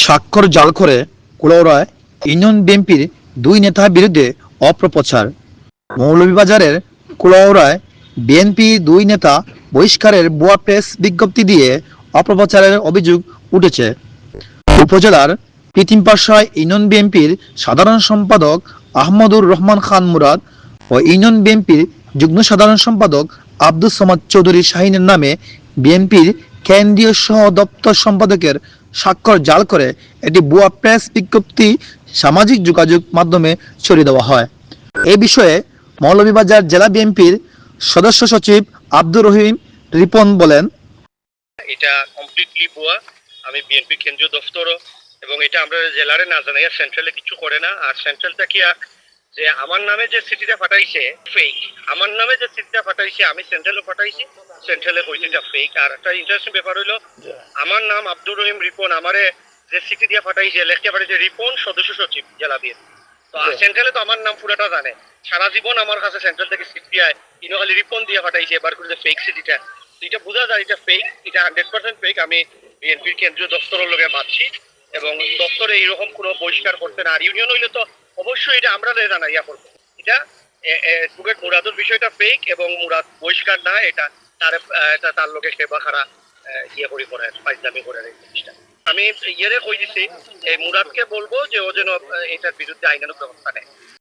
স্বাক্ষর জাল করে কুলাউড়ায় ইউনিয়ন বিএনপির দুই নেতার বিরুদ্ধে অপপ্রচার। মৌলভীবাজারের কুলাউড়ায় বিএনপি দুই নেতা বহিষ্কারের ভুয়া প্রেস বিজ্ঞপ্তি দিয়ে অপপ্রচারের অভিযোগ উঠেছে। উপজেলার পিতিমপাশায় ইউনিয়ন বিএনপির সাধারণ সম্পাদক আহমদুর রহমান খান মুরাদ ও ইউনিয়ন বিএনপির যুগ্ম সাধারণ সম্পাদক আব্দুস সামাদ চৌধুরী শাহিনের নামে বিএনপির কেন্দ্রীয় সহ দপ্তর সম্পাদকের স্বাক্ষর জাল করে একটি ভুয়া প্রেস বিজ্ঞপ্তি সামাজিক যোগাযোগ মাধ্যমে ছড়িয়ে দেওয়া হয়। এই বিষয়ে মৌলভীবাজার জেলা বিএনপির সদস্য সচিব আব্দুর রহিম রিপন বলেন, এটা কমপ্লিটলি ভুয়া। আমি বিএনপি কেন্দ্রীয় দফতরও এবং এটা আমরা জেলারে না জানাইয়া সেন্ট্রালে কিছু করে না। আর সেন্ট্রালটা কি যে আমার নামে যে সিটিটা ফাটাইছে ফেক, আমার নামে যে সিটিটা ফাটাইছে আমি সেন্ট্রালে ফাটাইছি, সেন্ট্রালে কইছে এটা ফেক। আর একটা ইন্টারেস্টিং ব্যাপার হইলো আমার নাম আব্দুর রহিম রিপন, আমারে যে সিটি দিয়ে ফাটাইছে লেখতে পাঠাইছে রিপন সদস্য সচিব জেলা বিএনপি। তো সেন্ট্রালে তো আমার নাম পুরাটা জানে, সারা জীবন আমার কাছে সেন্ট্রাল থেকে সিটি দিয়ে খালি রিপন দিয়ে ফাটাইছে, এবার করে ফেক সিটিটা। এটা বোঝা যায় এটা ফেক, এটা 100% ফেক। আমি বিএনপির কেন্দ্রীয় দপ্তরের লোকে মানছি এবং দপ্তরে এইরকম কোনো বহিষ্কার করতে না। আর ইউনিয়ন হইলে তো অবশ্যই এটা আমরা জানাইয়া করবো। এটা মুরাদের বিষয়টা ফেক এবং মুরাদ বহিষ্কার না, এটা তার লোকে সেবা খারা ইয়ে করি করে ফাইজলামি করে এই জিনিসটা। আমি ইয়েরে কই দিছি মুরাদকে বলবো যে ও যেন এটার বিরুদ্ধে আইনানুগ ব্যবস্থা নেয়।